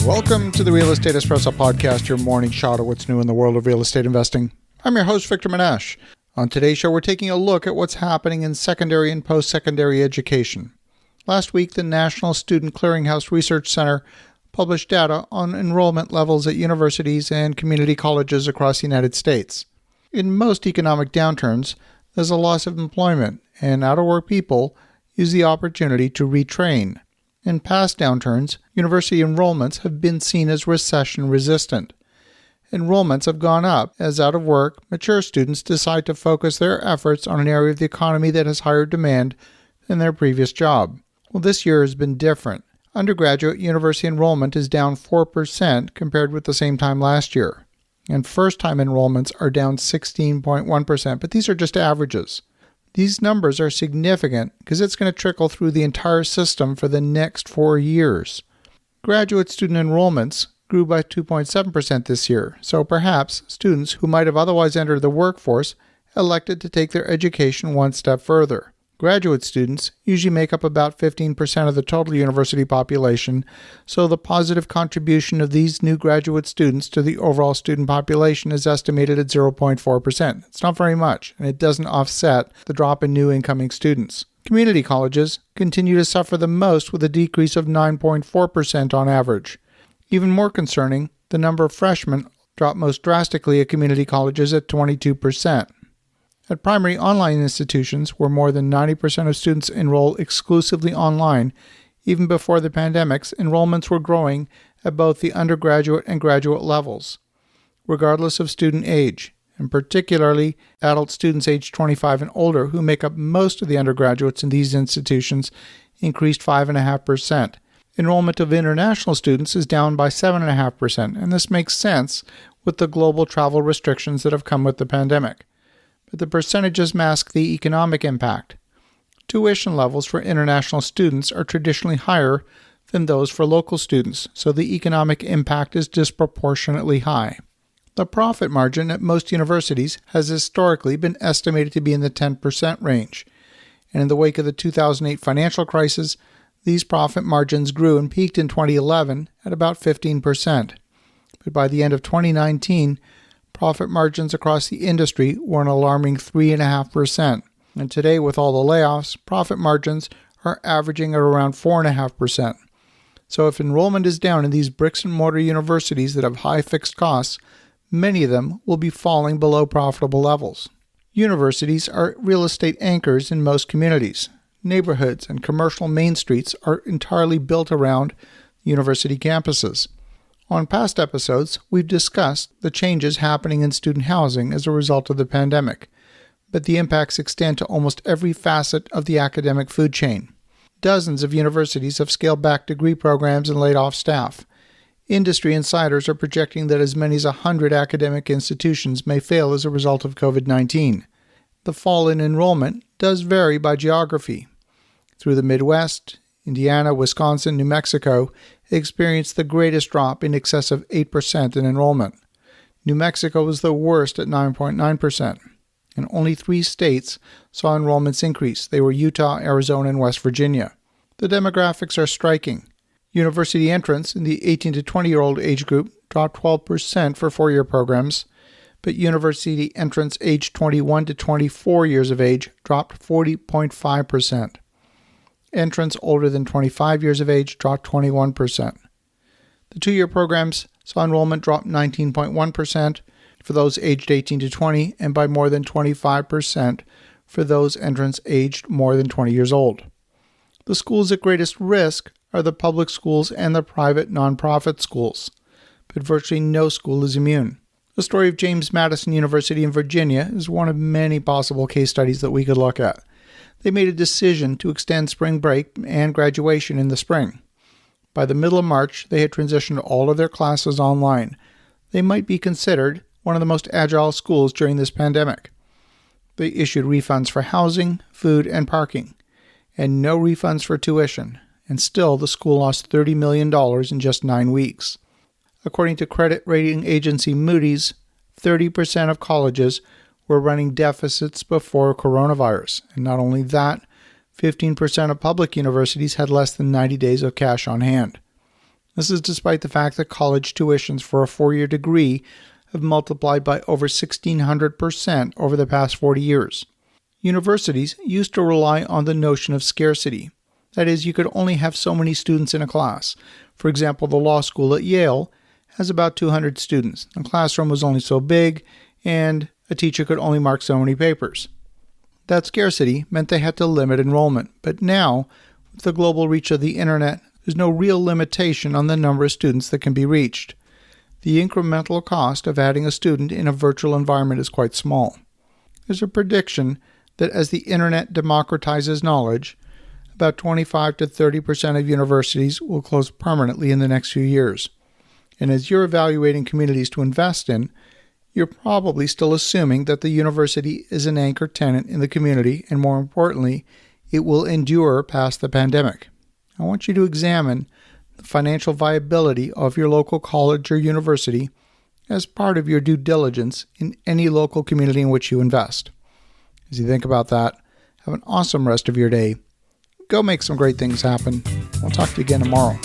Welcome to the Real Estate Espresso Podcast, your morning shot of what's new in the world of real estate investing. I'm your host, Victor Menashe. On today's show, we're taking a look at what's happening in secondary and post-secondary education. Last week, the National Student Clearinghouse Research Center published data on enrollment levels at universities and community colleges across the United States. In most economic downturns, there's a loss of employment, and out-of-work people use the opportunity to retrain. In past downturns, university enrollments have been seen as recession-resistant. Enrollments have gone up as out-of-work, mature students decide to focus their efforts on an area of the economy that has higher demand than their previous job. Well, this year has been different. Undergraduate university enrollment is down 4% compared with the same time last year. And first-time enrollments are down 16.1%, but these are just averages. These numbers are significant because it's going to trickle through the entire system for the next 4 years. Graduate student enrollments grew by 2.7% this year, so perhaps students who might have otherwise entered the workforce elected to take their education one step further. Graduate students usually make up about 15% of the total university population, so the positive contribution of these new graduate students to the overall student population is estimated at 0.4%. It's not very much, and it doesn't offset the drop in new incoming students. Community colleges continue to suffer the most with a decrease of 9.4% on average. Even more concerning, the number of freshmen dropped most drastically at community colleges at 22%. At primary online institutions, where more than 90% of students enroll exclusively online, even before the pandemics, enrollments were growing at both the undergraduate and graduate levels, regardless of student age, and particularly adult students aged 25 and older, who make up most of the undergraduates in these institutions, increased 5.5%. Enrollment of international students is down by 7.5%, and this makes sense with the global travel restrictions that have come with the pandemic. But the percentages mask the economic impact. Tuition levels for international students are traditionally higher than those for local students, so the economic impact is disproportionately high. The profit margin at most universities has historically been estimated to be in the 10% range, and in the wake of the 2008 financial crisis, these profit margins grew and peaked in 2011 at about 15%. But by the end of 2019, profit margins across the industry were an alarming 3.5%. And today, with all the layoffs, profit margins are averaging at around 4.5%. So if enrollment is down in these bricks-and-mortar universities that have high fixed costs, many of them will be falling below profitable levels. Universities are real estate anchors in most communities. Neighborhoods and commercial main streets are entirely built around university campuses. On past episodes, we've discussed the changes happening in student housing as a result of the pandemic, but the impacts extend to almost every facet of the academic food chain. Dozens of universities have scaled back degree programs and laid off staff. Industry insiders are projecting that as many as 100 academic institutions may fail as a result of COVID-19. The fall in enrollment does vary by geography. Through the Midwest, Indiana, Wisconsin, New Mexico experienced the greatest drop in excess of 8% in enrollment. New Mexico was the worst at 9.9%, and only 3 states saw enrollments increase. They were Utah, Arizona, and West Virginia. The demographics are striking. University entrants in the 18 to 20-year-old age group dropped 12% for 4-year programs, but university entrants aged 21 to 24 years of age dropped 40.5%. Entrants older than 25 years of age dropped 21%. The 2-year programs saw enrollment drop 19.1% for those aged 18 to 20 and by more than 25% for those entrants aged more than 20 years old. The schools at greatest risk are the public schools and the private nonprofit schools, but virtually no school is immune. The story of James Madison University in Virginia is one of many possible case studies that we could look at. They made a decision to extend spring break and graduation in the spring. By the middle of March, they had transitioned all of their classes online. They might be considered one of the most agile schools during this pandemic. They issued refunds for housing, food, and parking, and no refunds for tuition, and still the school lost $30 million in just 9 weeks. According to credit rating agency Moody's, 30% of colleges were running deficits before coronavirus. And not only that, 15% of public universities had less than 90 days of cash on hand. This is despite the fact that college tuitions for a 4-year degree have multiplied by over 1,600% over the past 40 years. Universities used to rely on the notion of scarcity. That is, you could only have so many students in a class. For example, the law school at Yale has about 200 students. The classroom was only so big, and a teacher could only mark so many papers. That scarcity meant they had to limit enrollment. But now, with the global reach of the internet, there's no real limitation on the number of students that can be reached. The incremental cost of adding a student in a virtual environment is quite small. There's a prediction that as the internet democratizes knowledge, about 25 to 30% of universities will close permanently in the next few years. And as you're evaluating communities to invest in, you're probably still assuming that the university is an anchor tenant in the community, and more importantly, it will endure past the pandemic. I want you to examine the financial viability of your local college or university as part of your due diligence in any local community in which you invest. As you think about that, have an awesome rest of your day. Go make some great things happen. We'll talk to you again tomorrow.